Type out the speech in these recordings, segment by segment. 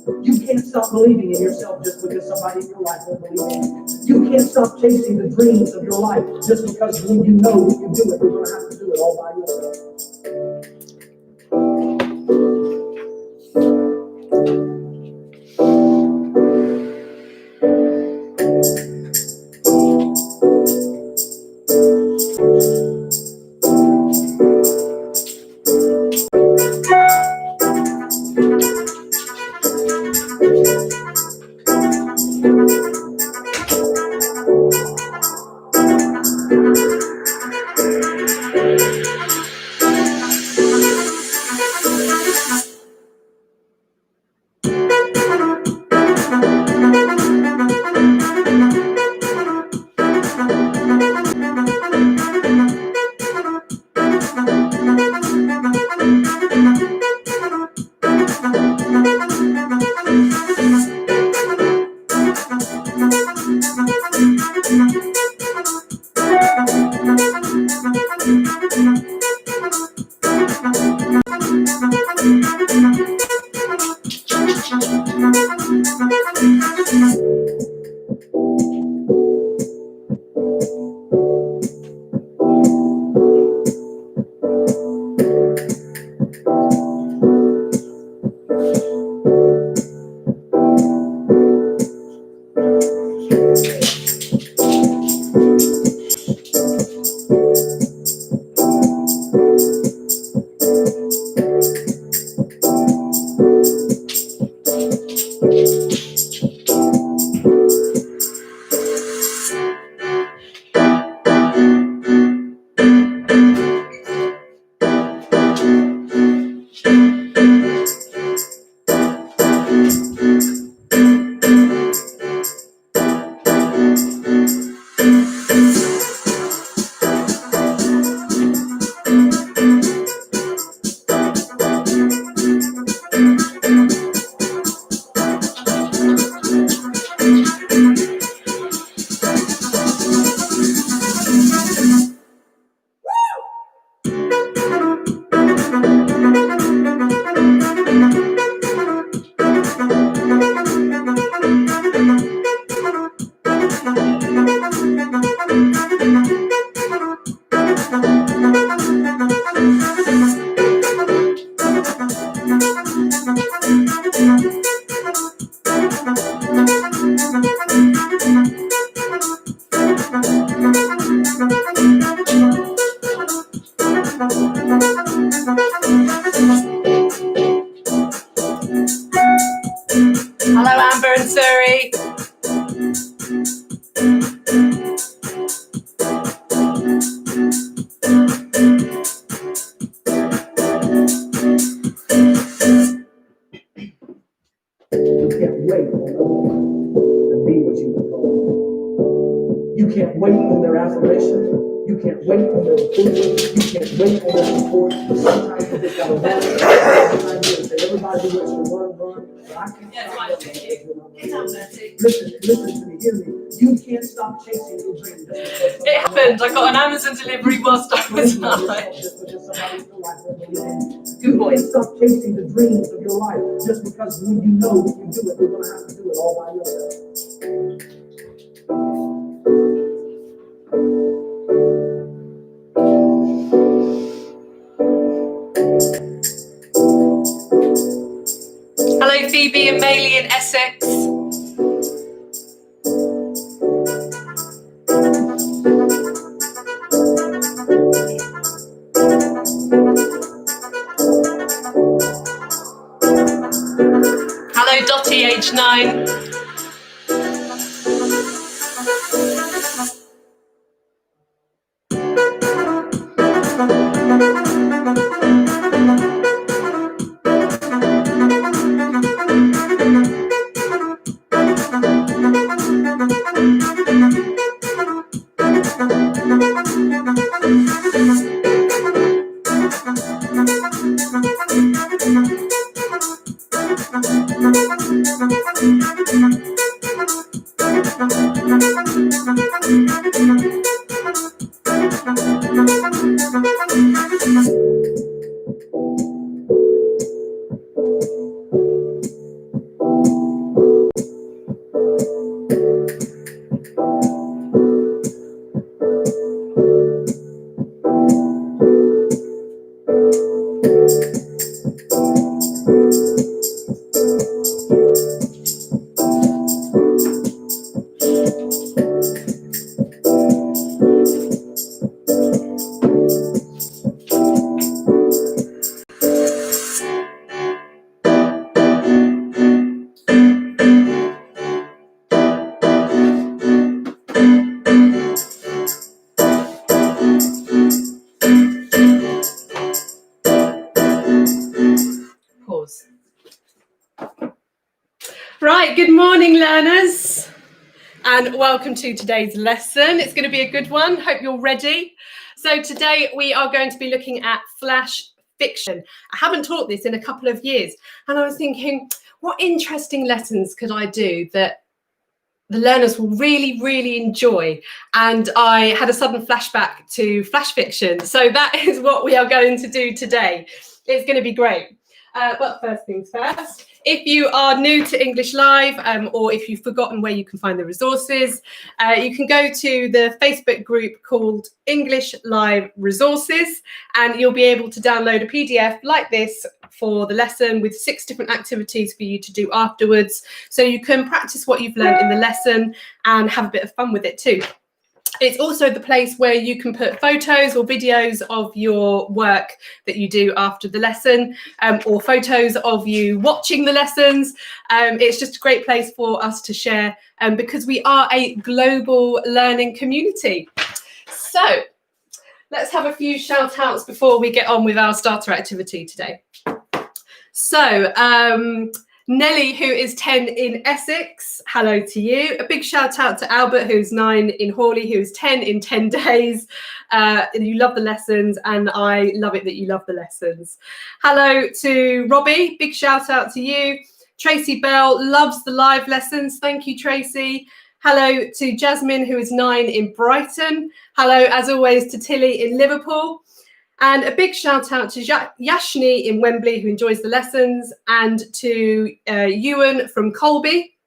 You can't stop believing in yourself just because somebody in your life won't believe in you. You can't stop chasing the dreams of your life just because when you know you can do it, you're going to have to do it all by yourself. You can't wait on their affirmation. You can't wait on their approval. You can't wait on their support. Sometimes you just gotta run. Everybody wants to run. But I can't stop. Listen to me, hear me. You can't stop chasing your dreams. It happened. I got an Amazon delivery whilst I was live. Good boy. Stop chasing the dreams of your life just because when you know you can do it, you're gonna have to do it all by yourself. Hello, Phoebe and Maylie in Essex. Hello, Dottie, age 9. Right, good morning, learners, and welcome to today's lesson. It's going to be a good one. Hope you're ready. So today we are going to be looking at flash fiction. I haven't taught this in a couple of years, and I was thinking, what interesting lessons could I do that the learners will really enjoy? And I had a sudden flashback to flash fiction. So that is what we are going to do today. It's going to be great. But first things first, if you are new to English Live or if you've forgotten where you can find the resources, you can go to the Facebook group called English Live Resources, and you'll be able to download a PDF like this for the lesson with 6 different activities for you to do afterwards. So you can practice what you've learned in the lesson and have a bit of fun with it too. It's also the place where you can put photos or videos of your work that you do after the lesson, or photos of you watching the lessons. It's just a great place for us to share because we are a global learning community. So let's have a few shout outs before we get on with our starter activity today. So Nelly, who is 10 in Essex, hello to you. A big shout out to Albert, who's 9 in Hawley, who's 10 in 10 days. You love the lessons, and I love it that you love the lessons. Hello to Robbie, big shout out to you. Tracy Bell loves the live lessons. Thank you, Tracy. Hello to Jasmine, who is 9 in Brighton. Hello, as always, to Tilly in Liverpool. And a big shout out to Yashni in Wembley, who enjoys the lessons, and to Ewan from Colby.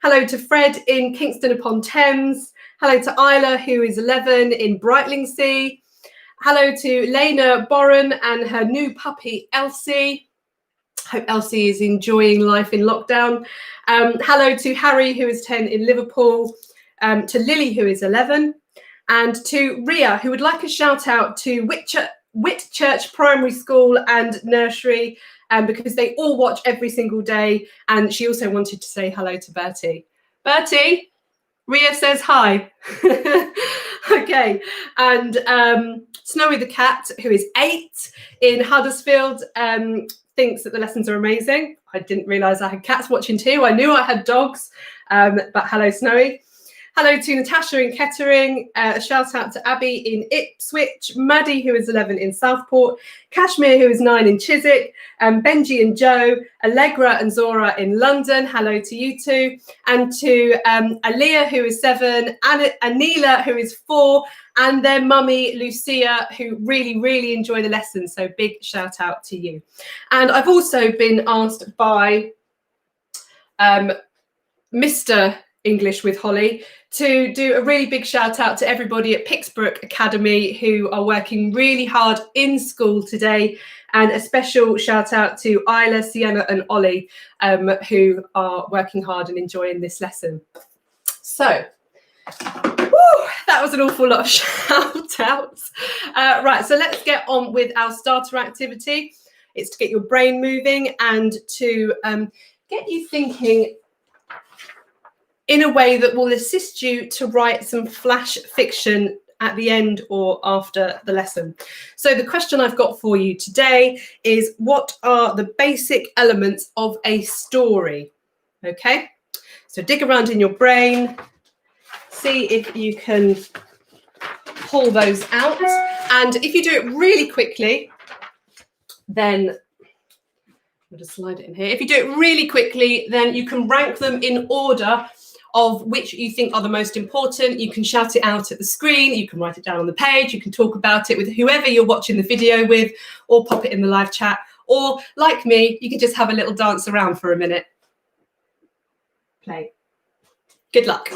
Hello to Fred in Kingston upon Thames. Hello to Isla, who is 11 in Brightlingsea. Hello to Lena Boren and her new puppy, Elsie. Hope Elsie is enjoying life in lockdown. Hello to Harry, who is 10 in Liverpool. To Lily, who is 11. And to Ria, who would like a shout out to Whitchurch Primary School and Nursery, because they all watch every single day, and she also wanted to say hello to Bertie. Bertie, Ria says hi. Okay, and Snowy the cat, who is 8 in Huddersfield, thinks that the lessons are amazing. I didn't realise I had cats watching too. I knew I had dogs, but hello Snowy. Hello to Natasha in Kettering, a shout out to Abby in Ipswich, Maddie, who is 11 in Southport, Kashmir, who is 9 in Chiswick, Benji and Joe, Allegra and Zora in London, hello to you two, and to Aliyah, who is 7, Anila, who is 4, and their mummy, Lucia, who really enjoy the lessons, so big shout out to you. And I've also been asked by Mr. English with Holly to do a really big shout out to everybody at Pixbrook Academy who are working really hard in school today, and a special shout out to Isla, Sienna and Ollie who are working hard and enjoying this lesson. So that was an awful lot of shout outs. Right, so let's get on with our starter activity. It's to get your brain moving and to get you thinking in a way that will assist you to write some flash fiction at the end or after the lesson. So the question I've got for you today is, what are the basic elements of a story? Okay, so dig around in your brain, see if you can pull those out. And if you do it really quickly, then I'll just slide it in here. If you do it really quickly, then you can rank them in order of which you think are the most important. You can shout it out at the screen, you can write it down on the page, you can talk about it with whoever you're watching the video with, or pop it in the live chat, or like me, you can just have a little dance around for a minute. Play. Good luck.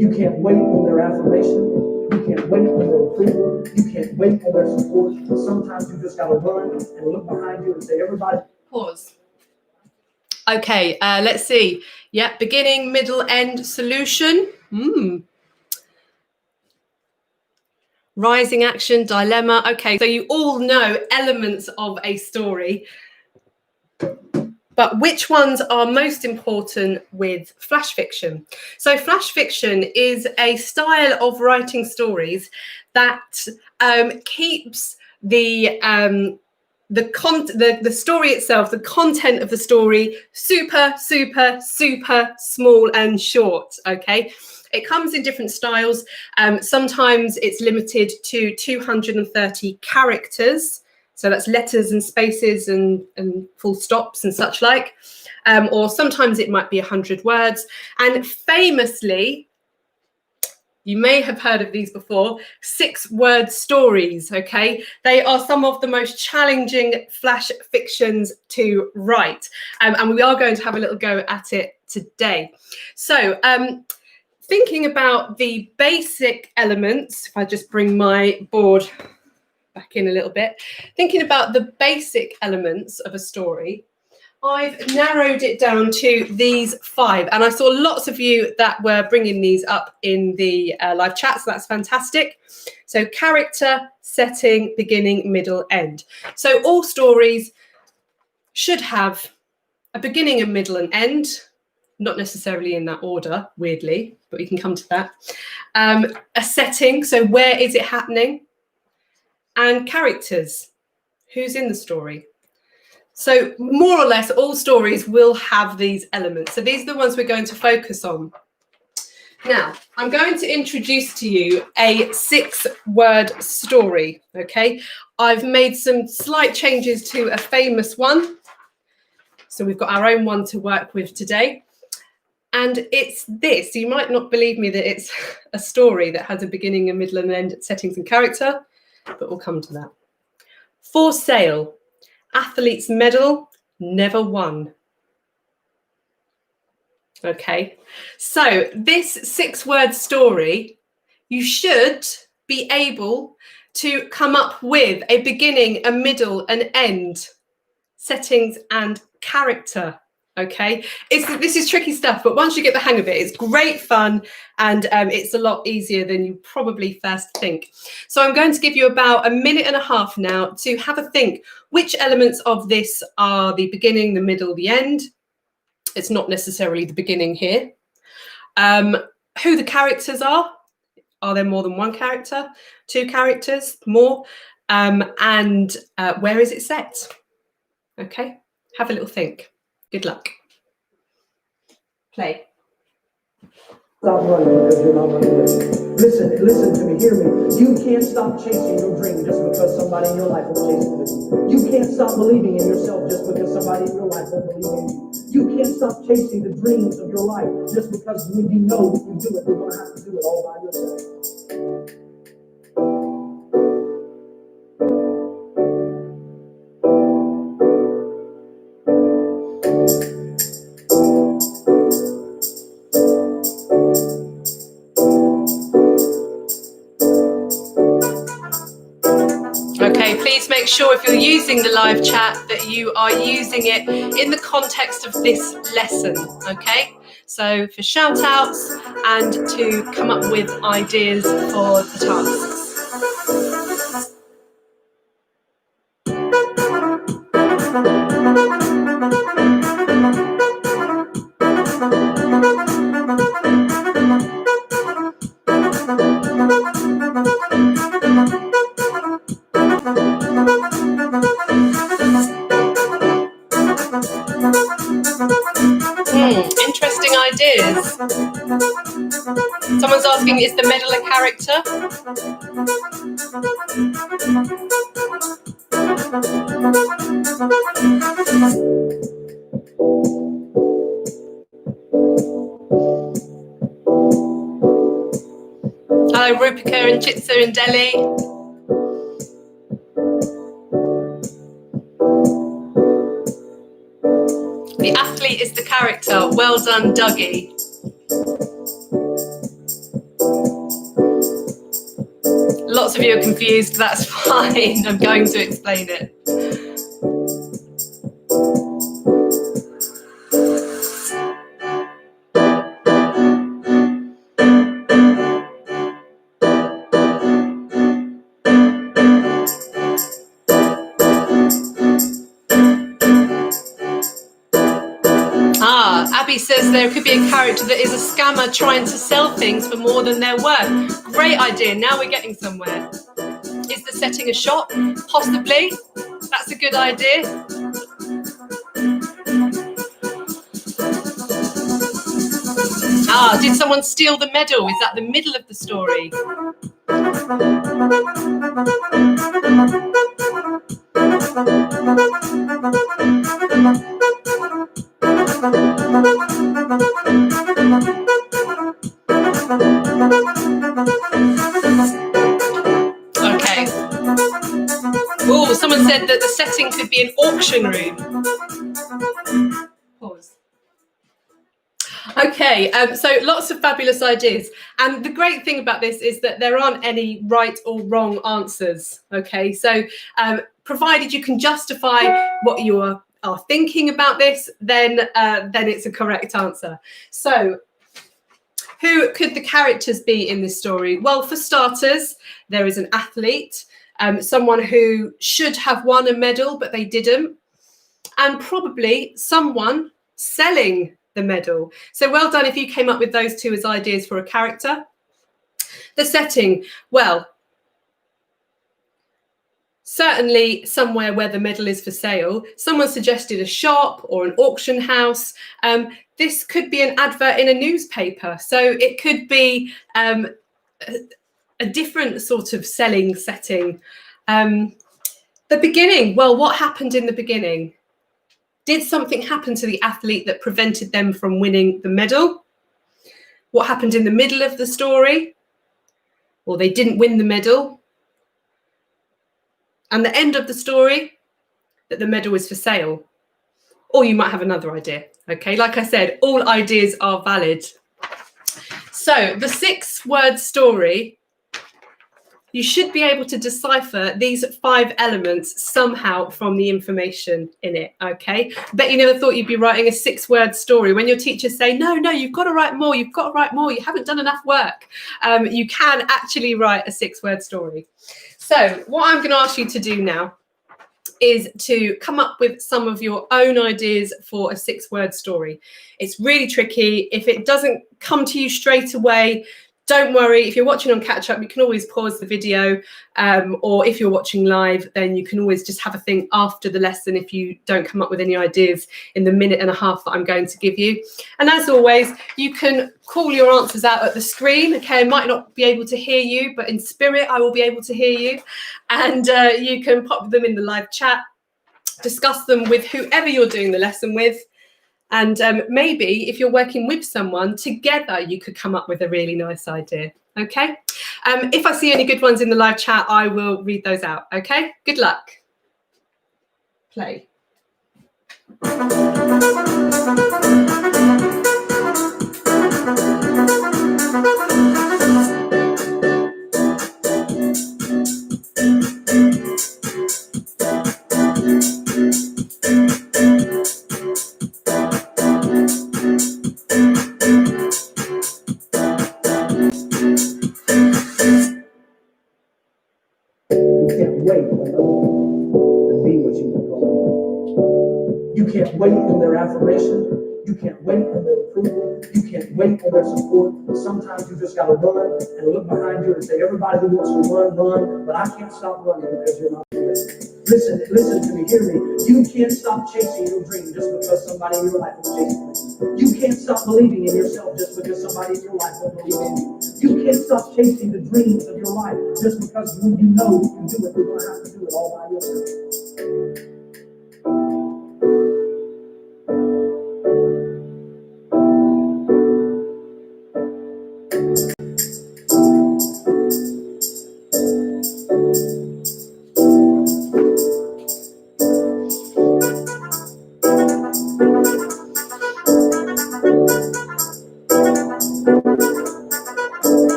You can't wait on their affirmation. You can't wait on their approval. You can't wait on their support. Sometimes you just gotta run and look behind you and say, everybody. Pause. Okay, let's see. Yeah, beginning, middle, end, solution. Rising action, dilemma. Okay, so you all know elements of a story, but which ones are most important with flash fiction? So flash fiction is a style of writing stories that keeps the story itself, the content of the story, super, super, super small and short. Okay, it comes in different styles. Sometimes it's limited to 230 characters. So that's letters and spaces and full stops and such like. Or sometimes it might be 100 words. And famously, you may have heard of these before, 6-word stories, okay? They are some of the most challenging flash fictions to write. And we are going to have a little go at it today. So thinking about the basic elements, if I just bring my board back in a little bit, thinking about the basic elements of a story, I've narrowed it down to these 5, and I saw lots of you that were bringing these up in the live chat, so that's fantastic. So character, setting, beginning, middle, end. So all stories should have a beginning, a middle, and end, not necessarily in that order, weirdly, but we can come to that. A setting, so where is it happening? And characters, who's in the story? So more or less all stories will have these elements. So these are the ones we're going to focus on. Now, I'm going to introduce to you a 6-word story, okay? I've made some slight changes to a famous one. So we've got our own one to work with today. And it's this. You might not believe me that it's a story that has a beginning, a middle, and an end, settings and character, but we'll come to that. For sale. Athletes medal, never won. Okay, so this 6-word story, you should be able to come up with a beginning, a middle, an end, settings and character. Okay, this is tricky stuff, but once you get the hang of it, it's great fun, and it's a lot easier than you probably first think. So I'm going to give you about a minute and a half now to have a think which elements of this are the beginning, the middle, the end. It's not necessarily the beginning here. Who the characters are. Are there more than one character? 2 characters? More? And where is it set? Okay, have a little think. Good luck. Play. Stop running because you're not running with it. Listen to me, hear me. You can't stop chasing your dream just because somebody in your life is chasing with you. You can't stop believing in yourself just because somebody in your life won't believe in you. You can't stop chasing the dreams of your life just because when you know you do it, you're going to have to do it all by yourself. Okay, please make sure if you're using the live chat that you are using it in the context of this lesson, okay? So for shout outs and to come up with ideas for the tasks. Interesting ideas. Someone's asking, is the medal a character? Hello, Rupika and Chitsa in Delhi. The athlete is the character. Well done, Dougie. lots of you are confused. That's fine. I'm going to explain it. Abby says there could be a character that is a scammer trying to sell things for more than they're worth. Great idea. Now we're getting somewhere. Is the setting a shop? Possibly. That's a good idea. Did someone steal the medal? Is that the middle of the story? Okay. Oh, someone said that the setting could be an auction room. Pause. Okay, so lots of fabulous ideas. And the great thing about this is that there aren't any right or wrong answers. Okay, so provided you can justify what you are thinking about this, then it's a correct answer. So who could the characters be in this story? Well, for starters, there is an athlete, someone who should have won a medal, but they didn't, and probably someone selling the medal. So well done if you came up with those two as ideas for a character. The setting, well, certainly somewhere where the medal is for sale. Someone suggested a shop or an auction house. This could be an advert in a newspaper. So it could be a different sort of selling setting. The beginning, well, what happened in the beginning? Did something happen to the athlete that prevented them from winning the medal? What happened in the middle of the story? Well, they didn't win the medal. And the end of the story, that the medal is for sale. Or you might have another idea. Okay, like I said, all ideas are valid. So the 6-word story, you should be able to decipher these 5 elements somehow from the information in it, okay? Bet you never thought you'd be writing a 6-word story. When your teachers say, no, you've got to write more, you haven't done enough work. You can actually write a 6-word story. So what I'm going to ask you to do now is to come up with some of your own ideas for a 6-word story. It's really tricky. If it doesn't come to you straight away, don't worry. If you're watching on catch up, you can always pause the video, or if you're watching live, then you can always just have a think after the lesson if you don't come up with any ideas in the minute and a half that I'm going to give you. And as always, you can call your answers out at the screen. Okay, I might not be able to hear you, but in spirit, I will be able to hear you. And you can pop them in the live chat, discuss them with whoever you're doing the lesson with. And maybe if you're working with someone, together you could come up with a really nice idea, okay? If I see any good ones in the live chat, I will read those out, okay? Good luck. Play. You can't wait on their affirmation. You can't wait on their approval. You can't wait on their support. Sometimes you just got to run and look behind you and say, everybody who wants to run, but I can't stop running because you're not doing it. Listen to me, hear me. You can't stop chasing your dream just because somebody in your life is chasing it. You can't stop believing in yourself just because somebody in your life won't believe in you. You can't stop chasing the dreams of your life just because when you know you can do it, you're going to have to do it all by yourself.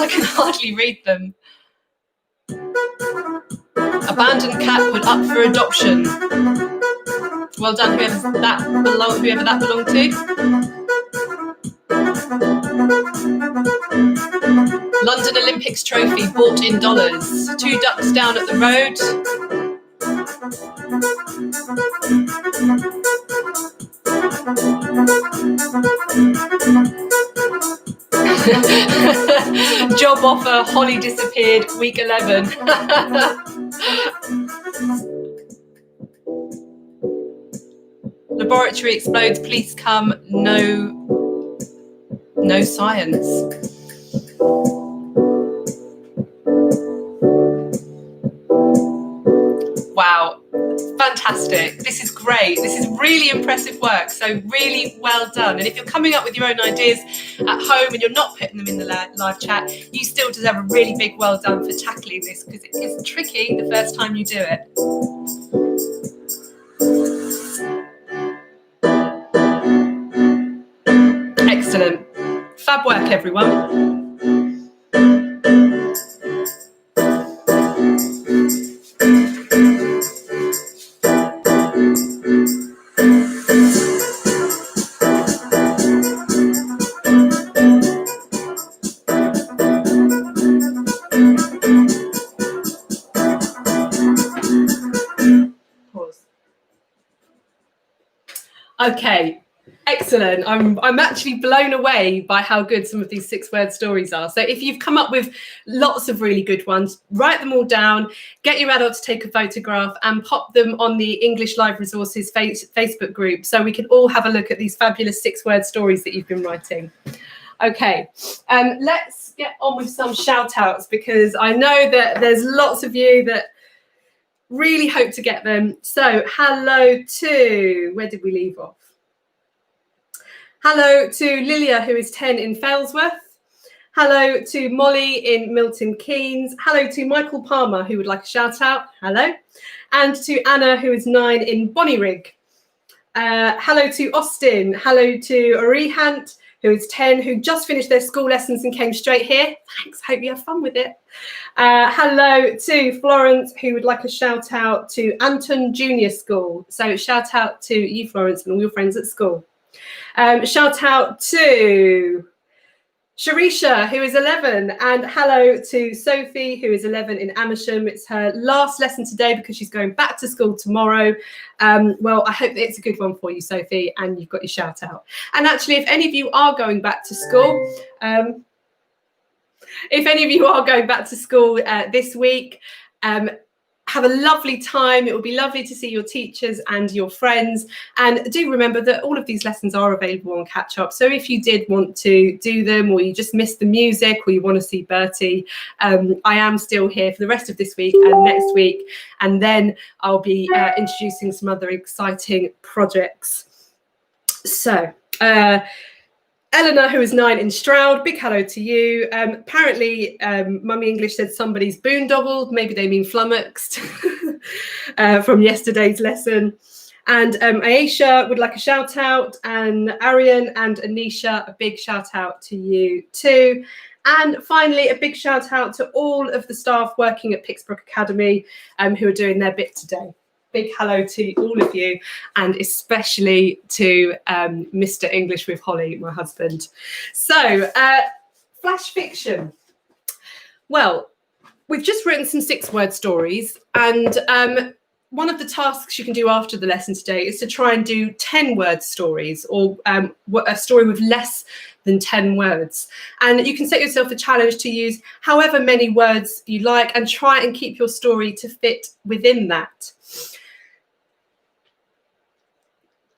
can hardly read them. Abandoned cat put up for adoption. Well done, whoever that belonged to. London Olympics trophy bought in dollars. 2 ducks down at the road. Job offer, Holly disappeared, week 11. Laboratory explodes, police come, no science. Wow, fantastic. This is great. This is really impressive work. So really well done. And if you're coming up with your own ideas at home and you're not putting them in the live chat, you still deserve a really big well done for tackling this, because it is tricky the first time you do it. Excellent. Fab work, everyone. Okay, excellent. I'm actually blown away by how good some of these 6-word stories are. So if you've come up with lots of really good ones, write them all down, get your adult to take a photograph and pop them on the English Live Resources Facebook group so we can all have a look at these fabulous 6-word stories that you've been writing. Okay, let's get on with some shout outs, because I know that there's lots of you that really hope to get them. So hello to, where did we leave off? Hello to Lilia, who is 10 in Failsworth. Hello to Molly in Milton Keynes. Hello to Michael Palmer, who would like a shout out. Hello. And to Anna, who is 9 in Bonnyrigg. Hello to Austin. Hello to Arihant, who is 10, who just finished their school lessons and came straight here. Thanks, hope you have fun with it. Hello to Florence, who would like a shout out to Anton Junior School. So shout out to you, Florence, and all your friends at school. Shout out to Sharisha, who is 11, and hello to Sophie, who is 11 in Amersham. It's her last lesson today because she's going back to school tomorrow. Well, I hope that it's a good one for you, Sophie, and you've got your shout out. And actually, if any of you are going back to school, this week, have a lovely time. It will be lovely to see your teachers and your friends. And do remember that all of these lessons are available on Catch Up. So if you did want to do them, or you just missed the music, or you want to see Bertie, I am still here for the rest of this week and next week. And then I'll be introducing some other exciting projects. So, Eleanor, who is 9 in Stroud, big hello to you. Apparently, Mummy English said somebody's boondoggled. Maybe they mean flummoxed from yesterday's lesson. And Aisha would like a shout out, and Arian and Anisha, a big shout out to you too. And finally, a big shout out to all of the staff working at Pixbrook Academy who are doing their bit today. Big hello to all of you, and especially to Mr. English with Holly, my husband. So, flash fiction. Well, we've just written some 6-word stories, and one of the tasks you can do after the lesson today is to try and do 10-word stories, or a story with less than 10 words. And you can set yourself a challenge to use however many words you like and try and keep your story to fit within that.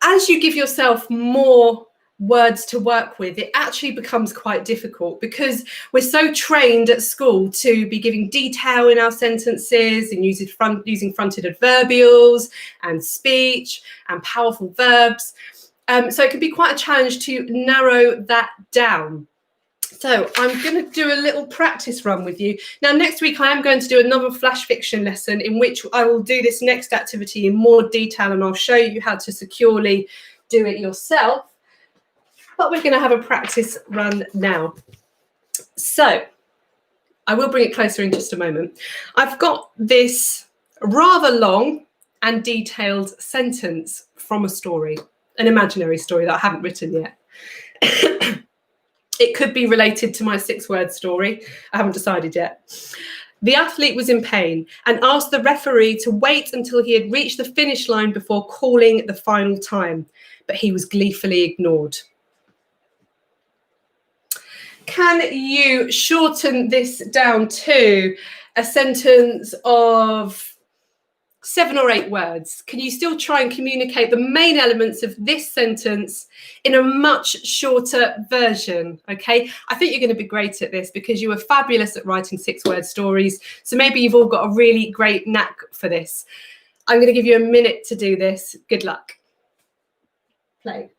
As you give yourself more words to work with, it actually becomes quite difficult, because we're so trained at school to be giving detail in our sentences and using fronted adverbials and speech and powerful verbs. So it can be quite a challenge to narrow that down. So I'm going to do a little practice run with you. Now, next week, I am going to do another flash fiction lesson in which I will do this next activity in more detail, and I'll show you how to securely do it yourself. But we're going to have a practice run now. So I will bring it closer in just a moment. I've got this rather long and detailed sentence from a story, an imaginary story that I haven't written yet. It could be related to my 6-word story. I haven't decided yet. The athlete was in pain and asked the referee to wait until he had reached the finish line before calling the final time, but he was gleefully ignored. Can you shorten this down to a sentence of 7 or 8 words? Can you still try and communicate the main elements of this sentence in a much shorter version? Okay, I think you're going to be great at this because you were fabulous at writing 6-word stories. So maybe you've all got a really great knack for this. I'm going to give you a minute to do this. Good luck. Play.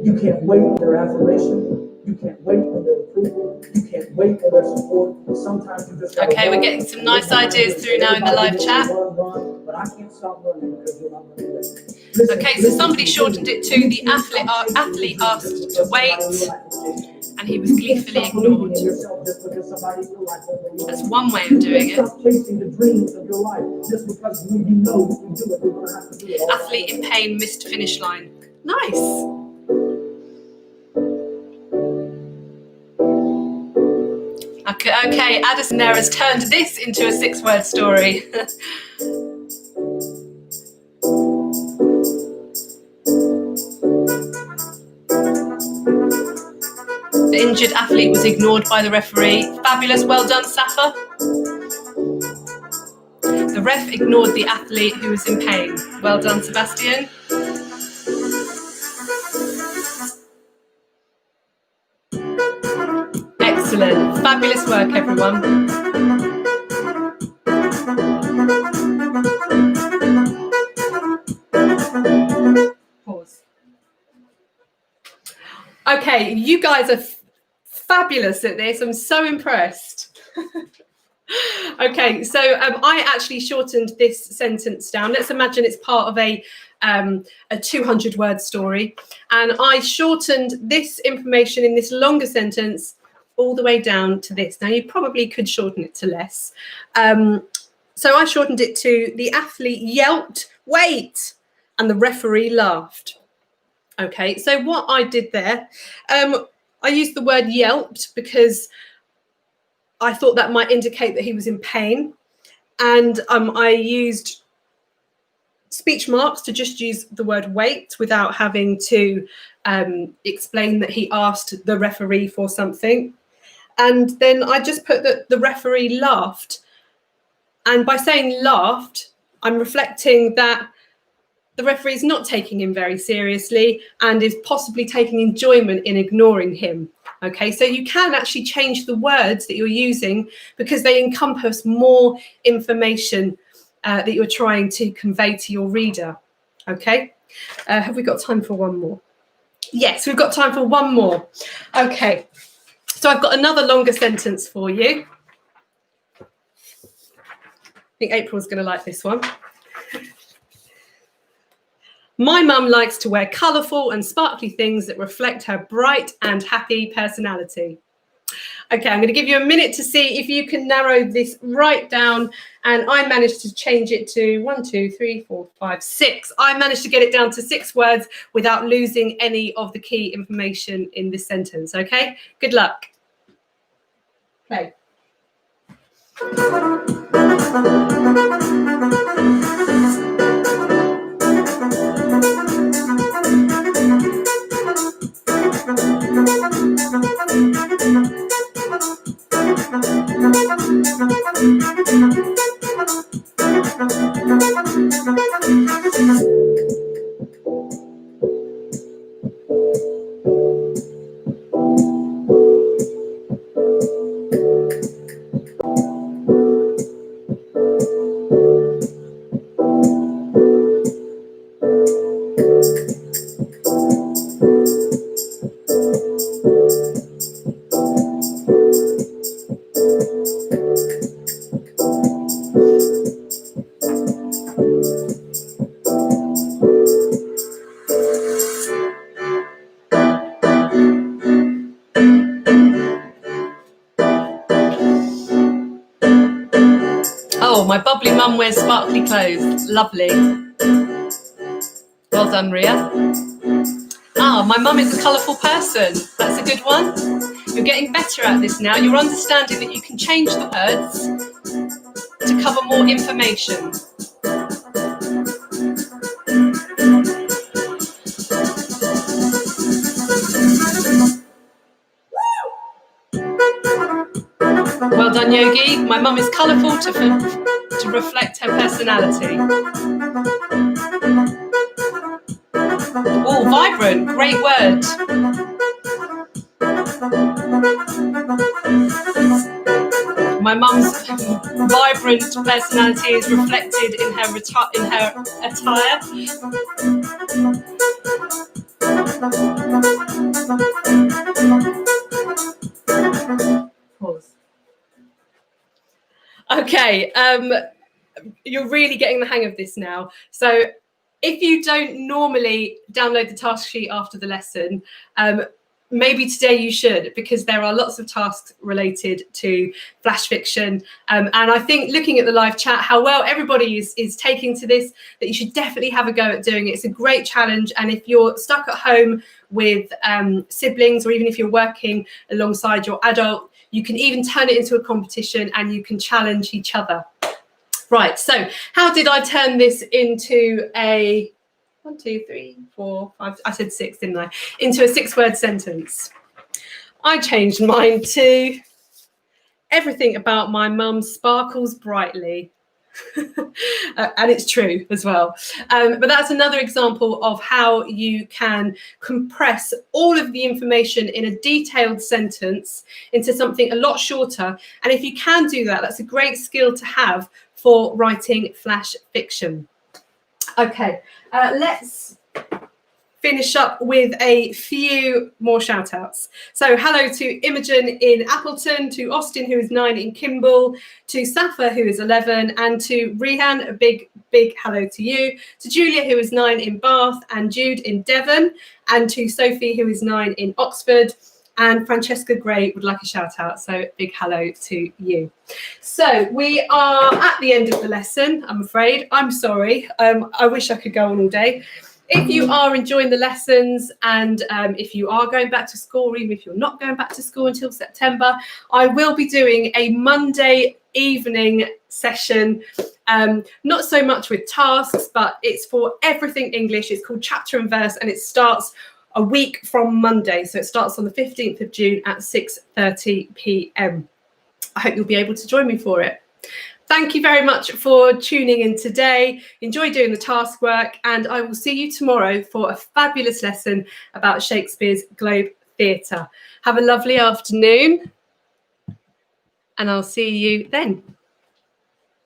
You can't wait for their affirmation. You can't wait for their approval. You can't wait for their support. Sometimes you just Okay, we're getting some nice ideas through now in the live chat. But I can't stop running because you're not running. Okay, so somebody shortened it to the athlete asked to wait and he was gleefully ignored. That's one way of doing it. Athlete in pain missed finish line. Nice. Okay, Addison there has turned this into a 6-word story. The injured athlete was ignored by the referee. Fabulous, well done, Safa. The ref ignored the athlete who was in pain. Well done, Sebastian. Excellent. Fabulous work, everyone. Pause. Okay, you guys are fabulous at this. I'm so impressed. Okay, so I actually shortened this sentence down. Let's imagine it's part of a 200-word story. And I shortened this information in this longer sentence all the way down to this. Now, you probably could shorten it to less. So I shortened it to the athlete yelped, wait, and the referee laughed. Okay, so what I did there, I used the word yelped because I thought that might indicate that he was in pain. And I used speech marks to just use the word wait without having to explain that he asked the referee for something. And then I just put that the referee laughed. And by saying laughed, I'm reflecting that the referee is not taking him very seriously and is possibly taking enjoyment in ignoring him. Okay, so you can actually change the words that you're using because they encompass more information that you're trying to convey to your reader. Okay, have we got time for one more? Yes, we've got time for one more. Okay, so I've got another longer sentence for you. I think April's going to like this one. My mum likes to wear colourful and sparkly things that reflect her bright and happy personality. Okay, I'm going to give you a minute to see if you can narrow this right down. And I managed to change it to 1, 2, 3, 4, 5, 6. I managed to get it down to 6 words without losing any of the key information in this sentence. Okay, good luck. Play. Oh, my bubbly mum wears sparkly clothes. Lovely. Well done, Ria. Ah, my mum is a colourful person. That's a good one. You're getting better at this now. You're understanding that you can change the words to cover more information. Well done, Yogi. My mum is colourful to reflect her personality. Oh, vibrant. Great word. My mum's vibrant personality is reflected in her attire. Pause. Okay, you're really getting the hang of this now. So if you don't normally download the task sheet after the lesson, maybe today you should, because there are lots of tasks related to flash fiction. And I think looking at the live chat, how well everybody is taking to this, that you should definitely have a go at doing it. It's a great challenge. And if you're stuck at home with siblings, or even if you're working alongside your adult, you can even turn it into a competition and you can challenge each other. Right, so how did I turn this into a 1, 2, 3, 4, 5, I said 6, didn't I? Into a 6-word sentence. I changed mine to everything about my mum sparkles brightly. And it's true as well. But that's another example of how you can compress all of the information in a detailed sentence into something a lot shorter. And if you can do that, that's a great skill to have for writing flash fiction. Okay, let's finish up with a few more shout outs. So hello to Imogen in Appleton, to Austin, who is 9 in Kimble, to Safa, who is 11, and to Rehan, a big hello to you, to Julia, who is 9 in Bath, and Jude in Devon, and to Sophie, who is 9 in Oxford, and Francesca Gray would like a shout out, so big hello to you. So we are at the end of the lesson, I'm afraid. I'm sorry, I wish I could go on all day. If you are enjoying the lessons, and if you are going back to school, or even if you're not going back to school until September, I will be doing a Monday evening session, not so much with tasks, but it's for everything English. It's called Chapter and Verse, and it starts a week from Monday. So it starts on the 15th of June at 6:30 p.m. I hope you'll be able to join me for it. Thank you very much for tuning in today. Enjoy doing the task work, and I will see you tomorrow for a fabulous lesson about Shakespeare's Globe Theatre. Have a lovely afternoon, and I'll see you then.